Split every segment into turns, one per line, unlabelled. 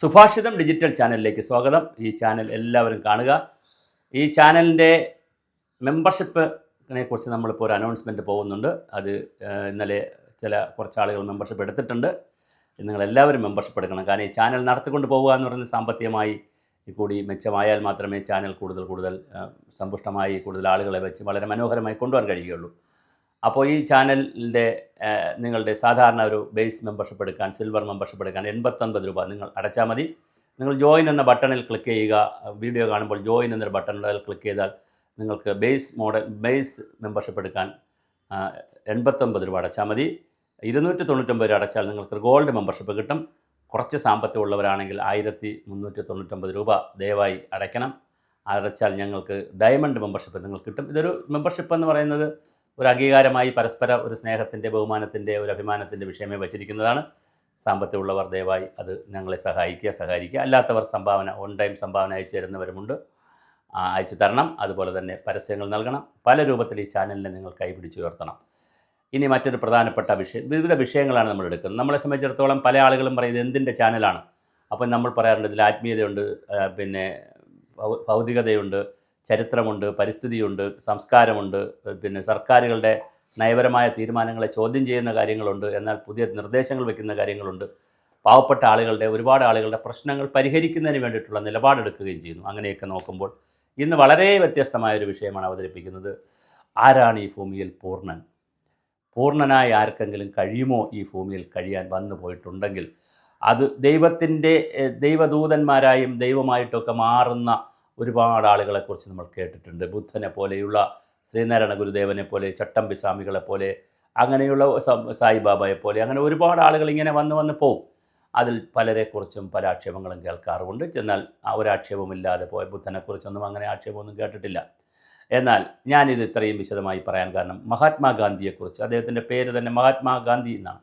സുഭാഷിതം digital ചാനലിലേക്ക് സ്വാഗതം. ഈ ചാനൽ എല്ലാവരും കാണുക. ഈ ചാനലിൻ്റെ മെമ്പർഷിപ്പിനെ കുറിച്ച് നമ്മളിപ്പോൾ ഒരു അനൗൺസ്മെൻറ്റ് പോകുന്നുണ്ട്. അത് ഇന്നലെ കുറച്ച് ആളുകൾ മെമ്പർഷിപ്പ് എടുത്തിട്ടുണ്ട്. നിങ്ങളെല്ലാവരും മെമ്പർഷിപ്പ് എടുക്കണം. കാരണം ഈ ചാനൽ നടത്തിക്കൊണ്ട് പോകുക എന്ന് പറയുന്നത് സാമ്പത്തികമായി കൂടി മെച്ചമായാൽ മാത്രമേ ചാനൽ കൂടുതൽ സമ്പുഷ്ടമായി കൂടുതൽ ആളുകളെ വെച്ച് വളരെ മനോഹരമായി കൊണ്ടുപോകാൻ കഴിയുകയുള്ളൂ. അപ്പോൾ ഈ ചാനലിൻ്റെ നിങ്ങളുടെ സാധാരണ ഒരു ബേസ് മെമ്പർഷിപ്പ് എടുക്കാൻ, സിൽവർ മെമ്പർഷിപ്പ് എടുക്കാൻ 89 രൂപ നിങ്ങൾ അടച്ചാൽ മതി. നിങ്ങൾ ജോയിൻ എന്ന ബട്ടണിൽ ക്ലിക്ക് ചെയ്യുക. വീഡിയോ കാണുമ്പോൾ ജോയിൻ എന്നൊരു ബട്ടണിൽ ക്ലിക്ക് ചെയ്താൽ നിങ്ങൾക്ക് ബേസ് മെമ്പർഷിപ്പ് എടുക്കാൻ 89 രൂപ അടച്ചാൽ മതി. 299 രൂപ അടച്ചാൽ നിങ്ങൾക്ക് ഗോൾഡ് മെമ്പർഷിപ്പ് കിട്ടും. കുറച്ച് സാമ്പത്തികമുള്ളവരാണെങ്കിൽ 1399 രൂപ ദയവായി അടയ്ക്കണം. അടച്ചാൽ ഞങ്ങൾക്ക് ഡയമണ്ട് മെമ്പർഷിപ്പ് നിങ്ങൾക്ക് കിട്ടും. ഇതൊരു മെമ്പർഷിപ്പ് എന്ന് പറയുന്നത് ഒരു അംഗീകാരമായി പരസ്പര ഒരു സ്നേഹത്തിൻ്റെ, ബഹുമാനത്തിൻ്റെ, ഒരു അഭിമാനത്തിൻ്റെ വിഷയമേ വച്ചിരിക്കുന്നതാണ്. സാമ്പത്തികമുള്ളവർ ദയവായി അത് ഞങ്ങളെ സഹകരിക്കുക. അല്ലാത്തവർ ഓൺ ടൈം സംഭാവന അയച്ചു തരുന്നവരുമുണ്ട്. അയച്ചു തരണം. അതുപോലെ തന്നെ പരസ്യങ്ങൾ നൽകണം. പല രൂപത്തിൽ ഈ ചാനലിനെ നിങ്ങൾ കൈപിടിച്ചുയർത്തണം. ഇനി മറ്റൊരു പ്രധാനപ്പെട്ട വിവിധ വിഷയങ്ങളാണ് നമ്മൾ എടുക്കുന്നത്. നമ്മളെ സംബന്ധിച്ചിടത്തോളം പല ആളുകളും പറയുന്നത് എന്തിൻ്റെ ചാനലാണ്. അപ്പം നമ്മൾ പറയാറുണ്ട് ഇതിൽ ആത്മീയതയുണ്ട്, പിന്നെ ഭൗതികതയുണ്ട്, ചരിത്രമുണ്ട്, പരിസ്ഥിതിയുണ്ട്, സംസ്കാരമുണ്ട്, പിന്നെ സർക്കാരുകളുടെ നയപരമായ തീരുമാനങ്ങളെ ചോദ്യം ചെയ്യുന്ന കാര്യങ്ങളുണ്ട്, എന്നാൽ പുതിയ നിർദ്ദേശങ്ങൾ വയ്ക്കുന്ന കാര്യങ്ങളുണ്ട്. പാവപ്പെട്ട ഒരുപാട് ആളുകളുടെ പ്രശ്നങ്ങൾ പരിഹരിക്കുന്നതിന് വേണ്ടിയിട്ടുള്ള നിലപാടെടുക്കുകയും ചെയ്യുന്നു. അങ്ങനെയൊക്കെ നോക്കുമ്പോൾ ഇന്ന് വളരെ വ്യത്യസ്തമായൊരു വിഷയമാണ് അവതരിപ്പിക്കുന്നത്. ആരാണ് ഈ ഭൂമിയിൽ പൂർണ്ണനായി ആർക്കെങ്കിലും കഴിയുമോ ഈ ഭൂമിയിൽ കഴിയാൻ വന്നു പോയിട്ടുണ്ടെങ്കിൽ അത് ദൈവദൂതന്മാരായും ദൈവമായിട്ടൊക്കെ മാറുന്ന ഒരുപാട് ആളുകളെക്കുറിച്ച് നമ്മൾ കേട്ടിട്ടുണ്ട്. ബുദ്ധനെ പോലെയുള്ള, ശ്രീനാരായണ ഗുരുദേവനെ പോലെ, ചട്ടമ്പി സ്വാമികളെ പോലെ, അങ്ങനെയുള്ള സായിബാബയെ പോലെ, അങ്ങനെ ഒരുപാട് ആളുകൾ ഇങ്ങനെ വന്ന് പോകും. അതിൽ പലരെക്കുറിച്ചും പല ആക്ഷേപങ്ങളും കേൾക്കാറുമുണ്ട്. എന്നാൽ ഒരാക്ഷേപമില്ലാതെ പോയ ബുദ്ധനെക്കുറിച്ചൊന്നും അങ്ങനെ ആക്ഷേപമൊന്നും കേട്ടിട്ടില്ല. എന്നാൽ ഞാനിത് ഇത്രയും വിശദമായി പറയാൻ കാരണം മഹാത്മാഗാന്ധിയെക്കുറിച്ച്, അദ്ദേഹത്തിൻ്റെ പേര് തന്നെ മഹാത്മാഗാന്ധി എന്നാണ്.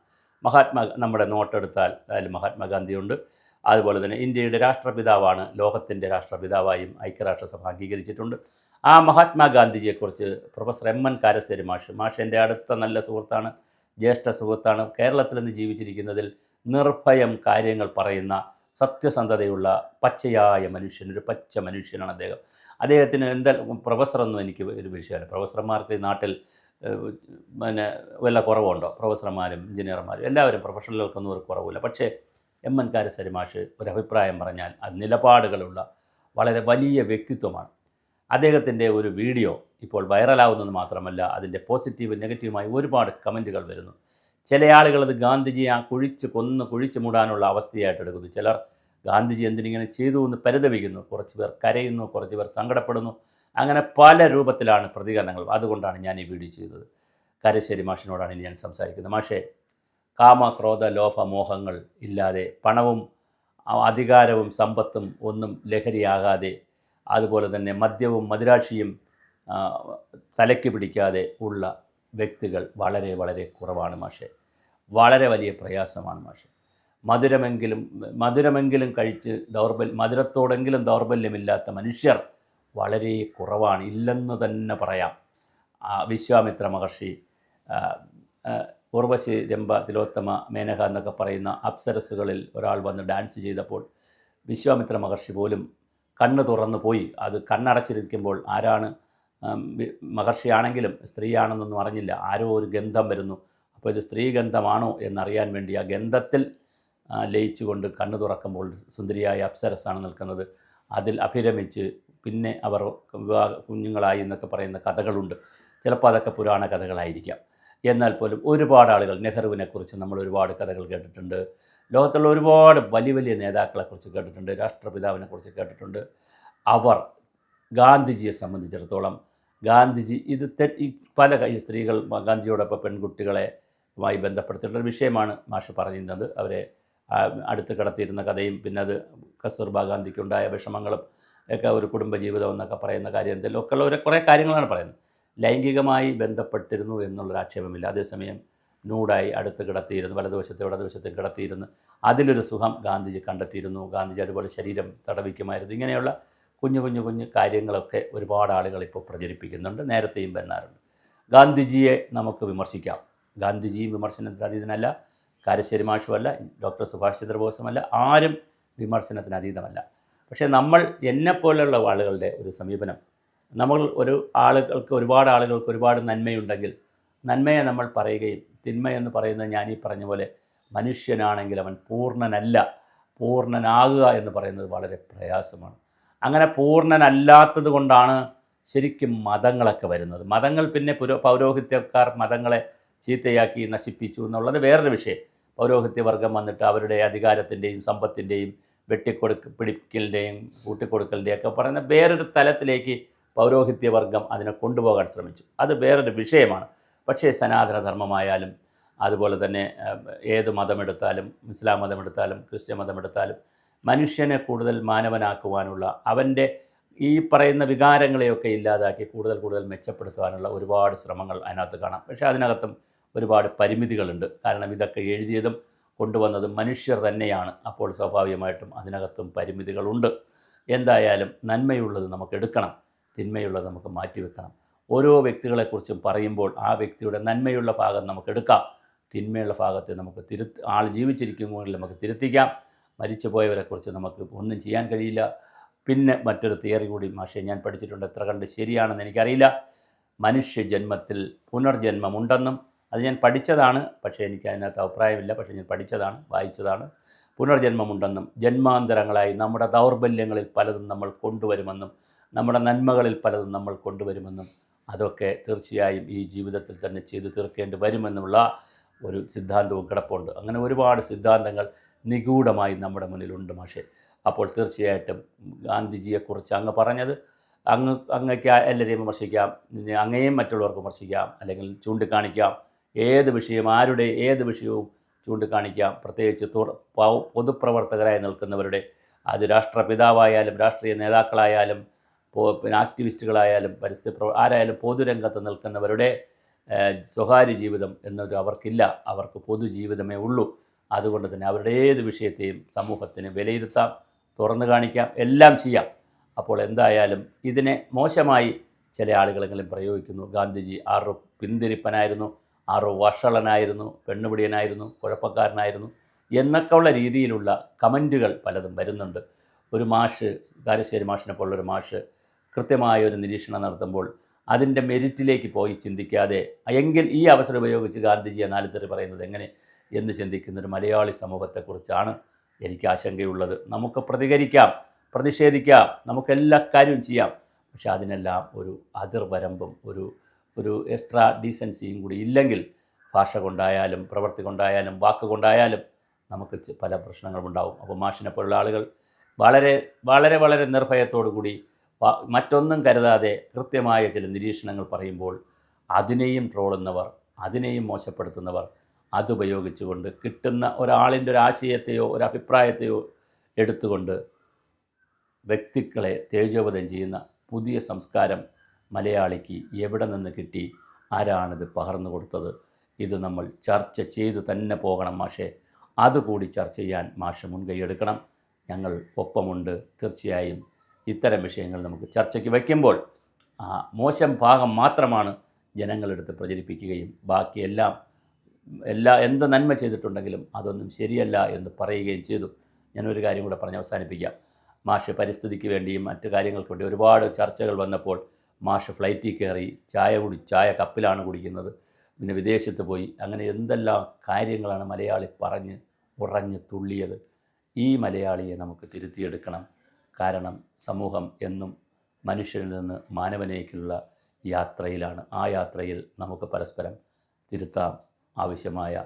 നമ്മുടെ നോട്ടെടുത്താൽ അതിൽ മഹാത്മാഗാന്ധിയുണ്ട്. അതുപോലെ തന്നെ ഇന്ത്യയുടെ രാഷ്ട്രപിതാവാണ്, ലോകത്തിൻ്റെ രാഷ്ട്രപിതാവായും ഐക്യരാഷ്ട്രസഭ അംഗീകരിച്ചിട്ടുണ്ട്. ആ മഹാത്മാഗാന്ധിജിയെക്കുറിച്ച് പ്രൊഫസർ MN കാരശ്ശേരി മാഷ് എൻ്റെ അടുത്ത നല്ല സുഹൃത്താണ്, ജ്യേഷ്ഠ സുഹൃത്താണ്. കേരളത്തിൽ നിന്ന് ജീവിച്ചിരിക്കുന്നതിൽ നിർഭയം കാര്യങ്ങൾ പറയുന്ന സത്യസന്ധതയുള്ള പച്ചയായ ഒരു പച്ച മനുഷ്യനാണ് അദ്ദേഹം. അദ്ദേഹത്തിന് പ്രൊഫസറൊന്നും എനിക്ക് ഒരു വിഷയമല്ല. പ്രൊഫസർമാർക്ക് ഈ നാട്ടിൽ വല്ല കുറവുണ്ടോ? പ്രൊഫസർമാരും എഞ്ചിനീയർമാരും എല്ലാവരും പ്രൊഫഷണലുകൾക്കൊന്നും ഒരു കുറവില്ല. പക്ഷേ MN കാരശ്ശേരി മാഷ് ഒരഭിപ്രായം പറഞ്ഞാൽ അത് നിലപാടുകളുള്ള വളരെ വലിയ വ്യക്തിത്വമാണ്. അദ്ദേഹത്തിൻ്റെ ഒരു വീഡിയോ ഇപ്പോൾ വൈറലാവുന്നത് മാത്രമല്ല, അതിൻ്റെ പോസിറ്റീവ് നെഗറ്റീവുമായി ഒരുപാട് കമൻറ്റുകൾ വരുന്നു. ചില ആളുകൾ അത് ഗാന്ധിജിയെ കുഴിച്ചു മൂടാനുള്ള അവസ്ഥയായിട്ട് എടുക്കുന്നു. ചിലർ ഗാന്ധിജി എന്തിനിങ്ങനെ ചെയ്തു എന്ന് പരിതപിക്കുന്നു. കുറച്ച് പേർ കരയുന്നു, കുറച്ച് പേർ സങ്കടപ്പെടുന്നു. അങ്ങനെ പല രൂപത്തിലാണ് പ്രതികരണങ്ങൾ. അതുകൊണ്ടാണ് ഞാൻ ഈ വീഡിയോ ചെയ്തത്. കാരശ്ശേരി മാഷിനോടാണ് ഇനി ഞാൻ സംസാരിക്കുന്നത്. മാഷേ, കാമ, ക്രോധ, ലോഭ, മോഹങ്ങൾ ഇല്ലാതെ, പണവും അധികാരവും സമ്പത്തും ഒന്നും ലഹരിയാകാതെ, അതുപോലെ തന്നെ മദ്യവും മദിരാക്ഷിയും തലയ്ക്ക് പിടിക്കാതെ ഉള്ള വ്യക്തികൾ വളരെ വളരെ കുറവാണ് മാഷേ. വളരെ വലിയ പ്രയാസമാണ് മാഷേ. മധുരമെങ്കിലും കഴിച്ച് മധുരത്തോടെങ്കിലും ദൗർബല്യമില്ലാത്ത മനുഷ്യർ വളരെ കുറവാണ്, ഇല്ലെന്ന് തന്നെ പറയാം. വിശ്വാമിത്ര മഹർഷി, ഉർവശി, രംഭ, തിലോത്തമ, മേനക എന്നൊക്കെ പറയുന്ന അപ്സരസുകളിൽ ഒരാൾ വന്ന് ഡാൻസ് ചെയ്തപ്പോൾ വിശ്വാമിത്ര മഹർഷി പോലും കണ്ണ് തുറന്നു പോയി. അത് കണ്ണടച്ചിരിക്കുമ്പോൾ ആരാണ്, മഹർഷിയാണെങ്കിലും സ്ത്രീയാണെന്നൊന്നും അറിഞ്ഞില്ല. ആരോ ഒരു ഗന്ധം വരുന്നു. അപ്പോൾ ഇത് സ്ത്രീഗന്ധമാണോ എന്നറിയാൻ വേണ്ടി ആ ഗന്ധത്തിൽ ലയിച്ചുകൊണ്ട് കണ്ണു തുറക്കുമ്പോൾ സുന്ദരിയായ അപ്സരസാണ് നിൽക്കുന്നത്. അതിൽ അഭിരമിച്ച് പിന്നെ അവർ കുഞ്ഞുങ്ങളായി എന്നൊക്കെ പറയുന്ന കഥകളുണ്ട്. ചിലപ്പോൾ അതൊക്കെ പുരാണ കഥകളായിരിക്കാം. എന്നാൽ പോലും ഒരുപാട് ആളുകൾ, നെഹ്റുവിനെക്കുറിച്ച് നമ്മൾ ഒരുപാട് കഥകൾ കേട്ടിട്ടുണ്ട്. ലോകത്തുള്ള ഒരുപാട് വലിയ വലിയ നേതാക്കളെക്കുറിച്ച് കേട്ടിട്ടുണ്ട്. രാഷ്ട്രപിതാവിനെക്കുറിച്ച് കേട്ടിട്ടുണ്ട്. അവർ ഗാന്ധിജിയെ സംബന്ധിച്ചിടത്തോളം ഗാന്ധിജി പല സ്ത്രീകൾ ഗാന്ധിയോടൊപ്പം പെൺകുട്ടികളുമായി ബന്ധപ്പെടുത്തിയിട്ടുള്ള വിഷയമാണ് മാഷ് പറയുന്നത്. അവരെ അടുത്ത് കിടത്തിയിരുന്ന കഥയും പിന്നെ അത് കസ്തൂർബ ഗാന്ധിക്കുണ്ടായ വിഷമങ്ങളും ഒക്കെ, ഒരു കുടുംബജീവിതം എന്നൊക്കെ പറയുന്ന കാര്യത്തിലൊക്കെ ഉള്ള കുറേ കാര്യങ്ങളാണ് പറയുന്നത്. ലൈംഗികമായി ബന്ധപ്പെട്ടിരുന്നു എന്നുള്ളൊരു ആക്ഷേപമില്ല. അതേസമയം നൂഡായി അടുത്ത് കിടത്തിയിരുന്നു, വലതുവശത്തെ കിടത്തിയിരുന്ന് അതിലൊരു സുഖം ഗാന്ധിജി കണ്ടെത്തിയിരുന്നു. ഗാന്ധിജി അതുപോലെ ശരീരം തടവിക്കുമായിരുന്നു. ഇങ്ങനെയുള്ള കുഞ്ഞു കാര്യങ്ങളൊക്കെ ഒരുപാട് ആളുകൾ ഇപ്പോൾ പ്രചരിപ്പിക്കുന്നുണ്ട്, നേരത്തെയും വന്നാറുണ്ട്. ഗാന്ധിജിയെ നമുക്ക് വിമർശിക്കാം. ഗാന്ധിജിയും വിമർശനത്തിന് അതീതനല്ല, കാരശ്ശേരി മാഷുമല്ല, ഡോക്ടർ സുഭാഷ് ചന്ദ്രബോസുമല്ല, ആരും വിമർശനത്തിന് അതീതമല്ല. പക്ഷേ നമ്മൾ എന്നെപ്പോലെയുള്ള ആളുകളുടെ ഒരു സമീപനം, നമ്മൾ ഒരുപാട് ആളുകൾക്ക് ഒരുപാട് നന്മയുണ്ടെങ്കിൽ നന്മയെ നമ്മൾ പറയുകയും തിന്മയെന്ന് പറയുന്നത് ഞാൻ ഈ പറഞ്ഞ പോലെ മനുഷ്യനാണെങ്കിൽ അവൻ പൂർണ്ണനല്ല, പൂർണ്ണനാകുക എന്ന് പറയുന്നത് വളരെ പ്രയാസമാണ്. അങ്ങനെ പൂർണ്ണനല്ലാത്തത് കൊണ്ടാണ് ശരിക്കും മതങ്ങളൊക്കെ വരുന്നത്. മതങ്ങൾ പിന്നെ പൗരോഹിത്യക്കാർ മതങ്ങളെ ചീത്തയാക്കി നശിപ്പിച്ചു എന്നുള്ളത് വേറൊരു വിഷയം. പൗരോഹിത്യവർഗം വന്നിട്ട് അവരുടെ അധികാരത്തിൻ്റെയും സമ്പത്തിൻ്റെയും പിടിക്കലിൻ്റെയും കൂട്ടിക്കൊടുക്കലിൻ്റെയും ഒക്കെ പറയുന്ന വേറൊരു തലത്തിലേക്ക് പൗരോഹിത്യവർഗം അതിനെ കൊണ്ടുപോകാൻ ശ്രമിച്ചു. അത് വേറൊരു വിഷയമാണ്. പക്ഷേ സനാതനധർമ്മമായാലും അതുപോലെ തന്നെ ഏത് മതമെടുത്താലും, ഇസ്ലാം മതമെടുത്താലും ക്രിസ്ത്യൻ മതമെടുത്താലും മനുഷ്യനെ കൂടുതൽ മാനവനാക്കുവാനുള്ള, അവൻ്റെ ഈ പറയുന്ന വികാരങ്ങളെയൊക്കെ ഇല്ലാതാക്കി കൂടുതൽ മെച്ചപ്പെടുത്തുവാനുള്ള ഒരുപാട് ശ്രമങ്ങൾ അതിനകത്ത് കാണാം. പക്ഷേ അതിനകത്തും ഒരുപാട് പരിമിതികളുണ്ട്. കാരണം ഇതൊക്കെ എഴുതിയതും കൊണ്ടുവന്നതും മനുഷ്യർ തന്നെയാണ്. അപ്പോൾ സ്വാഭാവികമായിട്ടും അതിനകത്തും പരിമിതികളുണ്ട്. എന്തായാലും നന്മയുള്ളത് നമുക്ക് എടുക്കണം, തിന്മയുള്ളത് നമുക്ക് മാറ്റിവെക്കണം. ഓരോ വ്യക്തികളെക്കുറിച്ചും പറയുമ്പോൾ ആ വ്യക്തിയുടെ നന്മയുള്ള ഭാഗം നമുക്ക് എടുക്കാം, തിന്മയുള്ള ഭാഗത്തെ നമുക്ക് ആൾ ജീവിച്ചിരിക്കുമെങ്കിൽ നമുക്ക് തിരുത്തിക്കാം. മരിച്ചുപോയവരെക്കുറിച്ച് നമുക്ക് ഒന്നും ചെയ്യാൻ കഴിയില്ല. പിന്നെ മറ്റൊരു തിയറി കൂടി മാഷെ ഞാൻ പഠിച്ചിട്ടുണ്ട്, എത്ര കണ്ട് ശരിയാണെന്ന് എനിക്കറിയില്ല. മനുഷ്യജന്മത്തിൽ പുനർജന്മമുണ്ടെന്നും അത് ഞാൻ പഠിച്ചതാണ്, പക്ഷേ എനിക്ക് അതിനകത്ത് അഭിപ്രായമില്ല. പക്ഷേ ഞാൻ പഠിച്ചതാണ്, വായിച്ചതാണ്. പുനർജന്മമുണ്ടെന്നും ജന്മാന്തരങ്ങളായി നമ്മുടെ ദൗർബല്യങ്ങളിൽ പലതും നമ്മൾ കൊണ്ടുവരുമെന്നും നമ്മുടെ നന്മകളിൽ പലതും നമ്മൾ കൊണ്ടുവരുമെന്നും അതൊക്കെ തീർച്ചയായും ഈ ജീവിതത്തിൽ തന്നെ ചെയ്തു തീർക്കേണ്ടി വരുമെന്നുള്ള ഒരു സിദ്ധാന്തവും കിടപ്പുണ്ട്. അങ്ങനെ ഒരുപാട് സിദ്ധാന്തങ്ങൾ നിഗൂഢമായി നമ്മുടെ മുന്നിലുണ്ട് മാഷെ. അപ്പോൾ തീർച്ചയായിട്ടും ഗാന്ധിജിയെക്കുറിച്ച് അങ്ങ് പറഞ്ഞത് അങ്ങയ്ക്ക് എല്ലാവരെയും വിമർശിക്കാം, അങ്ങയെയും മറ്റുള്ളവർക്ക് വിമർശിക്കാം, അല്ലെങ്കിൽ ചൂണ്ടിക്കാണിക്കാം. ഏത് വിഷയവും ചൂണ്ടിക്കാണിക്കാം. പ്രത്യേകിച്ച് പൊതുപ്രവർത്തകരായി നിൽക്കുന്നവരുടെ, അത് രാഷ്ട്രപിതാവായാലും രാഷ്ട്രീയ നേതാക്കളായാലും പിന്നെ ആക്ടിവിസ്റ്റുകളായാലും ആരായാലും പൊതുരംഗത്ത് നിൽക്കുന്നവരുടെ സ്വകാര്യ ജീവിതം എന്നൊരു അവർക്കില്ല. അവർക്ക് പൊതുജീവിതമേ ഉള്ളൂ. അതുകൊണ്ട് തന്നെ അവരുടെ ഏത് വിഷയത്തെയും സമൂഹത്തിന് വിലയിരുത്താം, തുറന്നു കാണിക്കാം, എല്ലാം ചെയ്യാം. അപ്പോൾ എന്തായാലും ഇതിനെ മോശമായി ചില ആളുകളെങ്കിലും പ്രയോഗിക്കുന്നു. ഗാന്ധിജി ആറു പിന്തിരിപ്പനായിരുന്നു, ആറു വഷളനായിരുന്നു, പെണ്ണുപിടിയനായിരുന്നു, കുഴപ്പക്കാരനായിരുന്നു എന്നൊക്കെയുള്ള രീതിയിലുള്ള കമൻറ്റുകൾ പലതും വരുന്നുണ്ട്. ഒരു മാഷ്, കാരശ്ശേരി മാഷിനെ പോലുള്ളൊരു മാഷ് കൃത്യമായ ഒരു നിരീക്ഷണം നടത്തുമ്പോൾ അതിൻ്റെ മെരിറ്റിലേക്ക് പോയി ചിന്തിക്കാതെ, എങ്കിൽ ഈ അവസരം ഉപയോഗിച്ച് ഗാന്ധിജിയെ നാലുതെറി പറയുന്നത് എങ്ങനെ എന്ന് ചിന്തിക്കുന്നൊരു മലയാളി സമൂഹത്തെക്കുറിച്ചാണ് എനിക്ക് ആശങ്കയുള്ളത്. നമുക്ക് പ്രതികരിക്കാം, പ്രതിഷേധിക്കാം, നമുക്കെല്ലാ കാര്യവും ചെയ്യാം. പക്ഷേ അതിനെല്ലാം ഒരു അതിർവരമ്പും ഒരു എക്സ്ട്രാ ഡീസൻസിയും കൂടി ഇല്ലെങ്കിൽ ഭാഷ കൊണ്ടായാലും പ്രവൃത്തി കൊണ്ടായാലും വാക്കുകൊണ്ടായാലും നമുക്ക് പല പ്രശ്നങ്ങളുമുണ്ടാവും. അപ്പോൾ മാഷിനെ പോലുള്ള ആളുകൾ വളരെ വളരെ വളരെ നിർഭയത്തോടു കൂടി മറ്റൊന്നും കരുതാതെ കൃത്യമായ ചില നിരീക്ഷണങ്ങൾ പറയുമ്പോൾ അതിനെയും ട്രോളുന്നവർ, അതിനെയും മോശപ്പെടുത്തുന്നവർ അതുപയോഗിച്ചുകൊണ്ട് കിട്ടുന്ന ഒരാളിൻ്റെ ഒരു ആശയത്തെയോ ഒരു അഭിപ്രായത്തെയോ എടുത്തുകൊണ്ട് വ്യക്തികളെ തേജോവധം ചെയ്യുന്ന പുതിയ സംസ്കാരം മലയാളിക്ക് എവിടെ നിന്ന് കിട്ടി? ആരാണിത് പകർന്നു കൊടുത്തത്? ഇത് നമ്മൾ ചർച്ച ചെയ്ത് തന്നെ പോകണം മാഷെ. അതുകൂടി ചർച്ച ചെയ്യാൻ മാഷ് മുൻകൈയെടുക്കണം. ഞങ്ങൾ ഒപ്പമുണ്ട്. തീർച്ചയായും ഇത്തരം വിഷയങ്ങൾ നമുക്ക് ചർച്ചയ്ക്ക് വയ്ക്കുമ്പോൾ മോശം ഭാഗം മാത്രമാണ് ജനങ്ങളെടുത്ത് പ്രചരിപ്പിക്കുകയും ബാക്കിയെല്ലാം എന്ത് നന്മ ചെയ്തിട്ടുണ്ടെങ്കിലും അതൊന്നും ശരിയല്ല എന്ന് പറയുകയും ചെയ്തു. ഞാനൊരു കാര്യം കൂടെ പറഞ്ഞ് അവസാനിപ്പിക്കാം. മാഷ് പരിസ്ഥിതിക്ക് വേണ്ടിയും മറ്റു കാര്യങ്ങൾക്ക് വേണ്ടി ഒരുപാട് ചർച്ചകൾ വന്നപ്പോൾ മാഷ് ഫ്ലൈറ്റിൽ കയറി ചായ കപ്പിലാണ് കുടിക്കുന്നത്, പിന്നെ വിദേശത്ത് പോയി, അങ്ങനെ എന്തെല്ലാം കാര്യങ്ങളാണ് മലയാളി ഉറഞ്ഞ് തുള്ളിയത്. ഈ മലയാളിയെ നമുക്ക് തിരുത്തിയെടുക്കണം. കാരണം സമൂഹം എന്നും മനുഷ്യനിൽ നിന്ന് മാനവനേക്കുള്ള യാത്രയിലാണ്. ആ യാത്രയിൽ നമുക്ക് പരസ്പരം തിരുത്താം, ആവശ്യമായ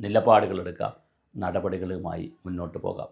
നിലപാടുകളെടുക്കാം, നടപടികളുമായി മുന്നോട്ട് പോകാം.